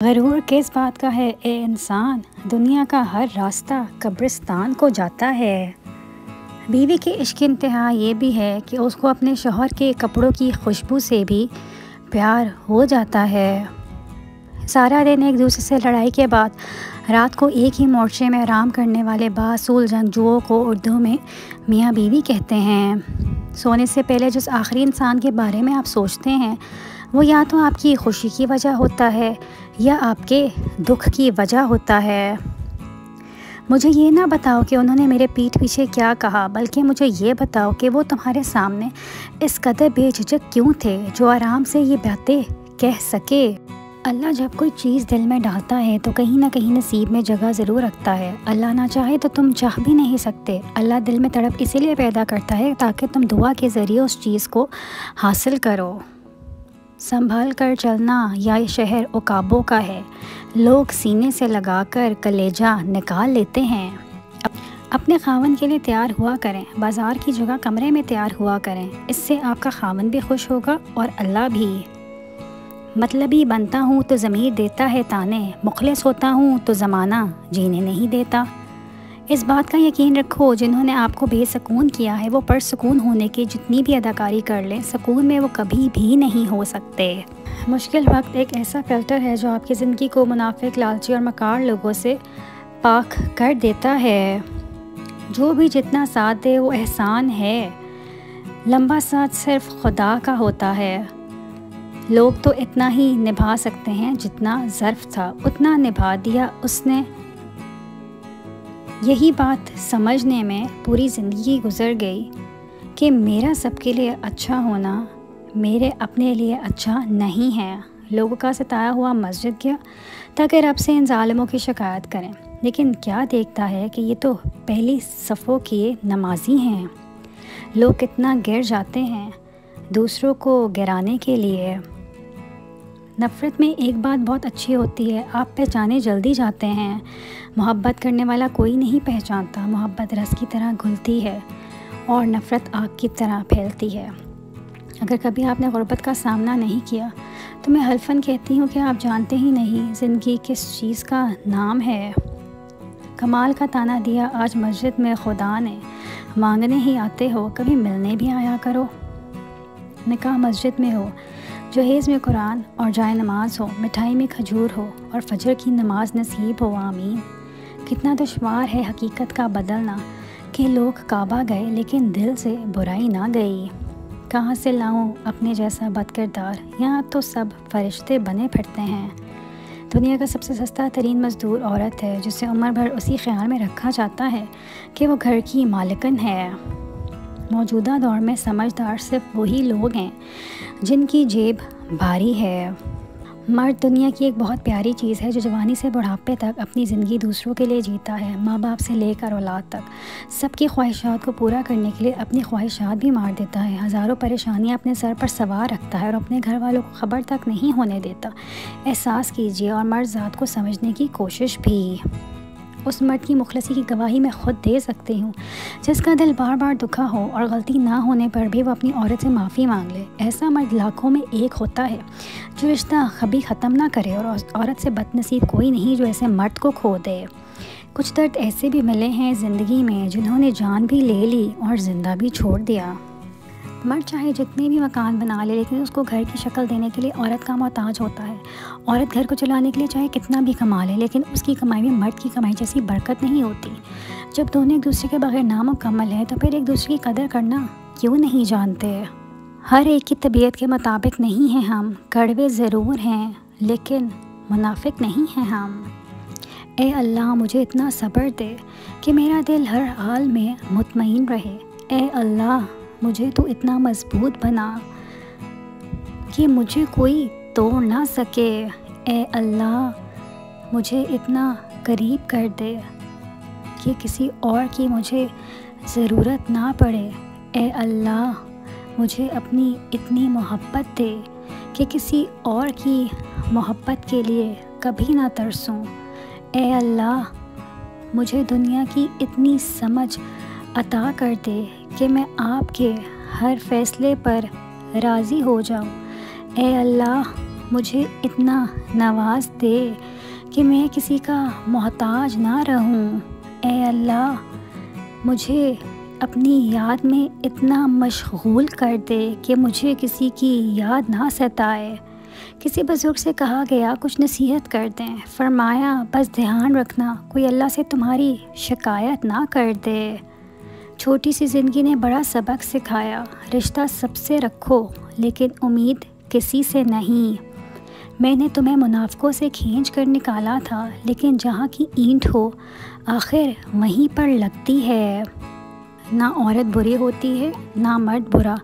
गरूर किस बात का है ए इंसान, दुनिया का हर रास्ता कब्रिस्तान को जाता है। बीवी की इश्क इंतहा ये भी है कि उसको अपने शौहर के कपड़ों की खुशबू से भी प्यार हो जाता है। सारा दिन एक दूसरे से लड़ाई के बाद रात को एक ही मोर्चे में आराम करने वाले बासूल जंगजुओं को उर्दू में मियाँ बीवी कहते हैं। सोने से पहले जिस आखिरी इंसान के बारे में आप सोचते हैं वो या तो आपकी खुशी की वजह होता है या आपके दुख की वजह होता है। मुझे ये ना बताओ कि उन्होंने मेरे पीठ पीछे क्या कहा, बल्कि मुझे ये बताओ कि वो तुम्हारे सामने इस कदर बेझिझक क्यों थे जो आराम से ये बातें कह सके। अल्लाह जब कोई चीज़ दिल में डालता है तो कहीं ना कहीं नसीब में जगह ज़रूर रखता है। अल्लाह ना चाहे तो तुम चाह भी नहीं सकते। अल्लाह दिल में तड़प इसीलिए पैदा करता है ताकि तुम दुआ के ज़रिए उस चीज़ को हासिल करो। संभल कर चलना या ये शहर उकाबों का है, लोग सीने से लगाकर कलेजा निकाल लेते हैं। अपने खावन के लिए तैयार हुआ करें, बाज़ार की जगह कमरे में तैयार हुआ करें। इससे आपका खावन भी खुश होगा और अल्लाह भी। मतलबी बनता हूँ तो ज़मीर देता है ताने, मुखलिस होता हूँ तो ज़माना जीने नहीं देता। इस बात का यकीन रखो, जिन्होंने आपको बेसुकून किया है वो परसुकून होने की जितनी भी अदाकारी कर लें, सुकून में वो कभी भी नहीं हो सकते। मुश्किल वक्त एक ऐसा फ़िल्टर है जो आपकी ज़िंदगी को मुनाफिक, लालची और मकार लोगों से पाक कर देता है। जो भी जितना साथ दे वो एहसान है, लंबा साथ सिर्फ खुदा का होता है। लोग तो इतना ही निभा सकते हैं जितना ज़र्फ़ था उतना निभा दिया उसने। यही बात समझने में पूरी ज़िंदगी गुज़र गई कि मेरा सबके लिए अच्छा होना मेरे अपने लिए अच्छा नहीं है। लोगों का सताया हुआ मस्जिद गया ताकि रब से इन ज़ालिमों की शिकायत करें, लेकिन क्या देखता है कि ये तो पहली सफ़ों के नमाजी हैं। लोग कितना गिर जाते हैं दूसरों को गिराने के लिए। नफ़रत में एक बात बहुत अच्छी होती है, आप पहचाने जल्दी जाते हैं। मोहब्बत करने वाला कोई नहीं पहचानता। मोहब्बत रस की तरह घुलती है और नफ़रत आग की तरह फैलती है। अगर कभी आपने गुर्बत का सामना नहीं किया तो मैं हल्फन कहती हूँ कि आप जानते ही नहीं ज़िंदगी किस चीज़ का नाम है। कमाल का ताना दिया आज मस्जिद में खुदा ने, मांगने ही आते हो कभी मिलने भी आया करो। निकाह मस्जिद में हो, जहेज़ में कुरान और जाए नमाज हो, मिठाई में खजूर हो और फजर की नमाज नसीब हो, आमीन। कितना दुश्वार है हकीकत का बदलना कि लोग काबा गए लेकिन दिल से बुराई ना गई। कहाँ से लाऊं अपने जैसा बदकिरदार, यहाँ तो सब फरिश्ते बने फिरते हैं। दुनिया का सबसे सस्ता तरीन मज़दूर औरत है जिसे उम्र भर उसी ख्याल में रखा जाता है कि वो घर की मालिकन है। मौजूदा दौर में समझदार सिर्फ वही लोग हैं जिनकी जेब भारी है। मर्द दुनिया की एक बहुत प्यारी चीज़ है जो जवानी से बुढ़ापे तक अपनी ज़िंदगी दूसरों के लिए जीता है। माँ बाप से लेकर औलाद तक सबकी ख्वाहिशात को पूरा करने के लिए अपनी ख्वाहिशात भी मार देता है। हज़ारों परेशानियाँ अपने सर पर सवार रखता है और अपने घर वालों को ख़बर तक नहीं होने देता। एहसास कीजिए और मर्द ज़ात को समझने की कोशिश भी। उस मर्द की मुखलसी की गवाही मैं ख़ुद दे सकती हूँ जिसका दिल बार बार दुखा हो और गलती ना होने पर भी वो अपनी औरत से माफ़ी मांग ले। ऐसा मर्द लाखों में एक होता है जो रिश्ता कभी ख़त्म ना करे, और औरत से बदनसीब कोई नहीं जो ऐसे मर्द को खो दे। कुछ दर्द ऐसे भी मिले हैं ज़िंदगी में जिन्होंने जान भी ले ली और ज़िंदा भी छोड़ दिया। मर्द चाहे जितने भी मकान बना ले लेकिन उसको घर की शक्ल देने के लिए औरत का मोहताज होता है। औरत घर को चलाने के लिए चाहे कितना भी कमा ले लेकिन उसकी कमाई में मर्द की कमाई जैसी बरकत नहीं होती। जब दोनों एक दूसरे के बगैर नामुकम्मल है तो फिर एक दूसरे की कदर करना क्यों नहीं जानते। हर एक की तबीयत के मुताबिक नहीं हैं हम, कड़वे ज़रूर हैं लेकिन मुनाफिक नहीं हैं हम। ए अल्लाह मुझे इतना सब्र दे कि मेरा दिल हर हाल में मुतमईन रहे। ए अल्लाह मुझे तो इतना मजबूत बना कि मुझे कोई तोड़ ना सके। ए अल्लाह मुझे इतना करीब कर दे कि किसी और की मुझे ज़रूरत ना पड़े। ए अल्लाह मुझे अपनी इतनी मोहब्बत दे कि किसी और की मोहब्बत के लिए कभी ना तरसूं। ए अल्लाह मुझे दुनिया की इतनी समझ अता कर दे कि मैं आपके हर फ़ैसले पर राज़ी हो जाऊं। ए अल्लाह मुझे इतना नवाज दे कि मैं किसी का मोहताज ना रहूं। ए अल्लाह, मुझे अपनी याद में इतना मशगूल कर दे कि मुझे किसी की याद ना सताए। किसी बुज़ुर्ग से कहा गया कुछ नसीहत कर दें, फरमाया बस ध्यान रखना कोई अल्लाह से तुम्हारी शिकायत ना कर दे। छोटी सी ज़िंदगी ने बड़ा सबक सिखाया, रिश्ता सबसे रखो लेकिन उम्मीद किसी से नहीं। मैंने तुम्हें मुनाफ़िकों से खींच कर निकाला था, लेकिन जहाँ की ईंट हो आखिर वहीं पर लगती है। ना औरत बुरी होती है ना मर्द बुरा,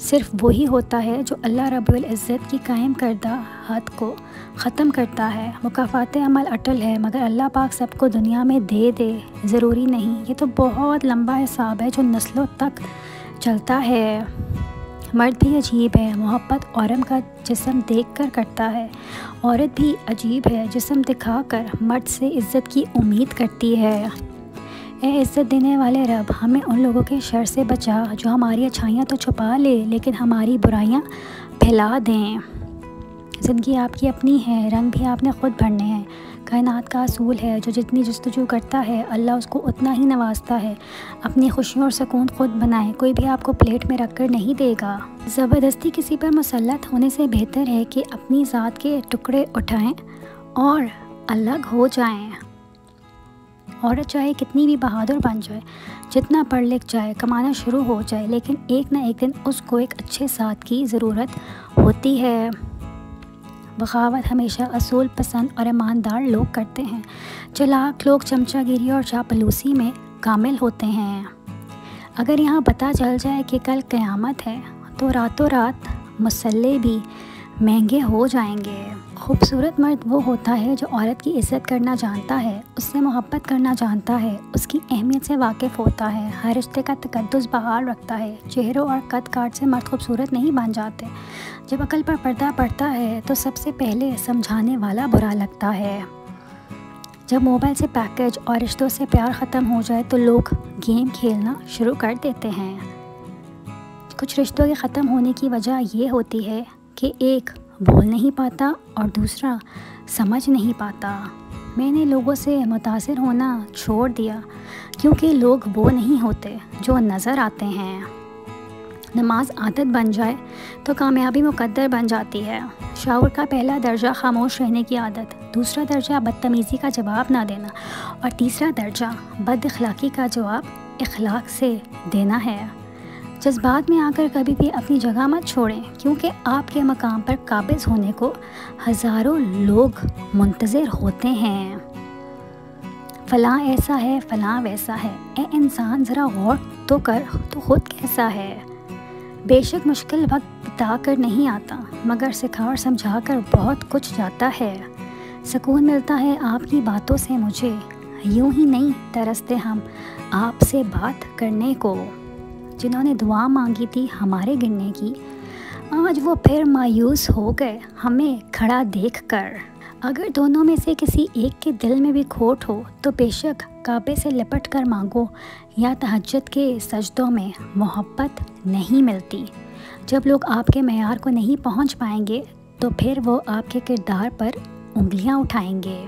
सिर्फ वही होता है जो अल्लाह रब्बुल इज़्ज़त की कायम करदा हद को ख़त्म करता है। मुकाफ़ात अमल अटल है, मगर अल्लाह पाक सबको दुनिया में दे ज़रूरी नहीं। ये तो बहुत लंबा हिसाब है जो नस्लों तक चलता है। मर्द भी अजीब है, मोहब्बत औरत का जिस्म देख कर करता है। औरत भी अजीब है, जिस्म दिखा कर मर्द से इज़्ज़त की उम्मीद करती है। ए इज़्ज़त देने वाले रब, हमें उन लोगों के शर से बचा जो हमारी अच्छाइयाँ तो छुपा ले लेकिन हमारी बुराइयाँ फैला दें। ज़िंदगी आपकी अपनी है, रंग भी आपने ख़ुद भरने हैं। कायनात का असूल है, जो जितनी जस्तजू करता है अल्लाह उसको उतना ही नवाजता है। अपनी खुशियों और सुकून ख़ुद बनाएं, कोई भी आपको प्लेट में रख कर नहीं देगा। ज़बरदस्ती किसी पर मुसल्लत होने से बेहतर है कि अपनी ज़ात के टुकड़े उठाएं और अलग हो जाएं। औरत चाहे कितनी भी बहादुर बन जाए, जितना पढ़ लिख जाए, कमाना शुरू हो जाए, लेकिन एक ना एक दिन उसको एक अच्छे साथ की ज़रूरत होती है। बगावत हमेशा असूल पसंद और ईमानदार लोग करते हैं। चालाक लोग चमचागिरी और चापलूसी में कामिल होते हैं। अगर यहाँ पता चल जाए कि कल क़यामत है तो रातों रात मसल्ले भी महंगे हो जाएंगे। खूबसूरत मर्द वो होता है जो औरत की इज़्ज़त करना जानता है, उससे मोहब्बत करना जानता है, उसकी अहमियत से वाकिफ़ होता है, हर रिश्ते का तकद्दुस बहाल रखता है। चेहरों और कद काट से मर्द खूबसूरत नहीं बन जाते। जब अकल पर पर्दा पड़ता है तो सबसे पहले समझाने वाला बुरा लगता है। जब मोबाइल से पैकेज और रिश्तों से प्यार ख़त्म हो जाए तो लोग गेम खेलना शुरू कर देते हैं। कुछ रिश्तों के ख़त्म होने की वजह ये होती है कि एक बोल नहीं पाता और दूसरा समझ नहीं पाता। मैंने लोगों से मुतासिर होना छोड़ दिया क्योंकि लोग वो नहीं होते जो नज़र आते हैं। नमाज आदत बन जाए तो कामयाबी मुकद्दर बन जाती है। शाऊर का पहला दर्जा खामोश रहने की आदत, दूसरा दर्जा बदतमीज़ी का जवाब ना देना और तीसरा दर्जा बदअखलाक़ी का जवाब इखलाक से देना है। जज्बात में आकर कभी भी अपनी जगह मत छोड़ें, क्योंकि आपके मकाम पर काबिज़ होने को हज़ारों लोग मुंतज़िर होते हैं। फ़लाँ ऐसा है, फ़लाँ वैसा है। ए इंसान ज़रा गौर तो कर, तो ख़ुद कैसा है। बेशक मुश्किल वक्त बिता कर नहीं आता, मगर सिखा और समझा कर बहुत कुछ जाता है। सुकून मिलता है आपकी बातों से मुझे, यूं ही नहीं तरसते हम आपसे बात करने को। जिन्होंने दुआ मांगी थी हमारे गिरने की, आज वो फिर मायूस हो गए हमें खड़ा देखकर। अगर दोनों में से किसी एक के दिल में भी खोट हो तो बेशक काबे से लिपट कर मांगो या तहज्जुद के सजदों में मोहब्बत नहीं मिलती। जब लोग आपके मेयार को नहीं पहुंच पाएंगे तो फिर वो आपके किरदार पर उंगलियां उठाएंगे।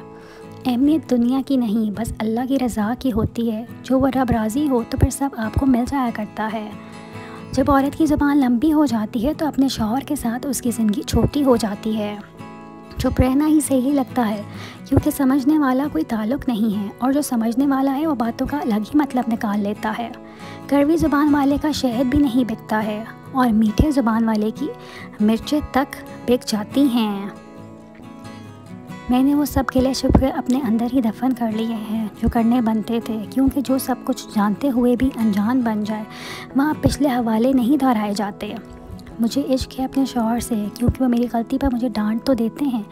अहमियत दुनिया की नहीं, बस अल्लाह की रज़ा की होती है। जो वो रब राज़ी हो तो फिर सब आपको मिल जाया करता है। जब औरत की ज़ुबान लंबी हो जाती है तो अपने शौहर के साथ उसकी ज़िंदगी छोटी हो जाती है। चुप रहना ही सही लगता है, क्योंकि समझने वाला कोई ताल्लुक़ नहीं है और जो समझने वाला है वो बातों का अलग ही मतलब निकाल लेता है। कड़वी ज़ुबान वाले का शहद भी नहीं बिकता है और मीठे ज़ुबान वाले की मिर्चें तक बिक जाती हैं। मैंने वो सब गिले शिकवे अपने अंदर ही दफन कर लिए हैं जो करने बनते थे, क्योंकि जो सब कुछ जानते हुए भी अनजान बन जाए वहाँ पिछले हवाले नहीं दोहराए जाते। मुझे इश्क है अपने शौहर से, क्योंकि वो मेरी गलती पर मुझे डांट तो देते हैं,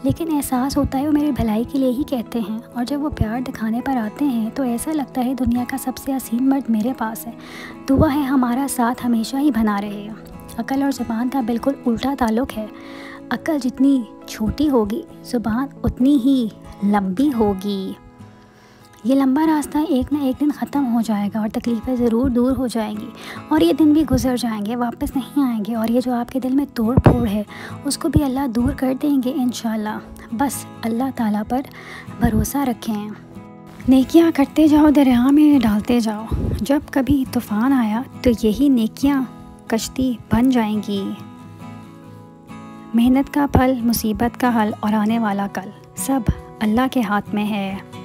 लेकिन एहसास होता है वो मेरी भलाई के लिए ही कहते हैं। और जब वो प्यार दिखाने पर आते हैं तो ऐसा लगता है दुनिया का सबसे हसीन मर्द मेरे पास है। दुआ है हमारा साथ हमेशा ही बना रहे। अकल और ज़ुबान का बिल्कुल उल्टा ताल्लुक़ है। अकल जितनी छोटी होगी ज़ुबान उतनी ही लंबी होगी। ये लंबा रास्ता एक ना एक दिन ख़त्म हो जाएगा और तकलीफ़ें ज़रूर दूर हो जाएंगी और ये दिन भी गुजर जाएंगे, वापस नहीं आएंगे। और ये जो आपके दिल में तोड़ फोड़ है उसको भी अल्लाह दूर कर देंगे इंशाल्लाह। बस अल्लाह ताला पर भरोसा रखें, नेकियां करते जाओ, दरिया में डालते जाओ। जब कभी तूफ़ान आया तो यही नेकियां कश्ती बन जाएंगी। मेहनत का फल, मुसीबत का हल और आने वाला कल सब अल्लाह के हाथ में है।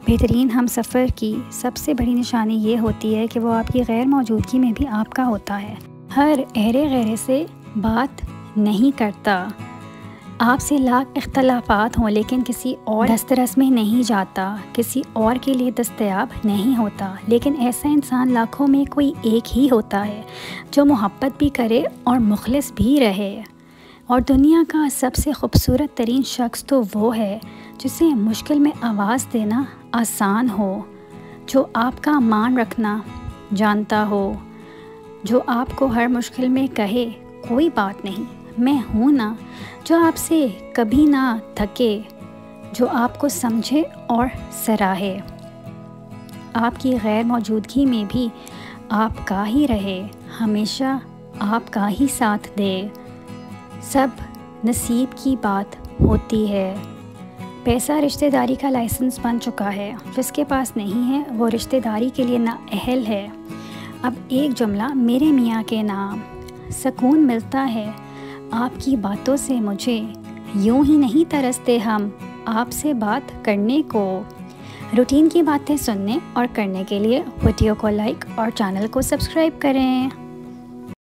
बेहतरीन हम सफ़र की सबसे बड़ी निशानी ये होती है कि वो आपकी गैर मौजूदगी में भी आपका होता है। हर अहरे गैरे से बात नहीं करता, आपसे लाख इख्तलाफात हों लेकिन किसी और दस्तरस में नहीं जाता, किसी और के लिए दस्तयाब नहीं होता। लेकिन ऐसा इंसान लाखों में कोई एक ही होता है जो मोहब्बत भी करे और मुखलिस भी रहे। और दुनिया का सबसे ख़ूबसूरत तरीन शख्स तो वो है जिसे मुश्किल में आवाज़ देना आसान हो, जो आपका मान रखना जानता हो, जो आपको हर मुश्किल में कहे कोई बात नहीं, मैं हूँ ना, जो आपसे कभी ना थके, जो आपको समझे और सराहे, आपकी गैर मौजूदगी में भी आपका ही रहे, हमेशा आपका ही साथ दे। सब नसीब की बात होती है। पैसा रिश्तेदारी का लाइसेंस बन चुका है, जिसके पास नहीं है वो रिश्तेदारी के लिए नाअहल है। अब एक जुमला मेरे मियाँ के नाम, सुकून मिलता है आपकी बातों से मुझे, यूं ही नहीं तरसते हम आपसे बात करने को। रूटीन की बातें सुनने और करने के लिए वीडियो को लाइक और चैनल को सब्सक्राइब करें।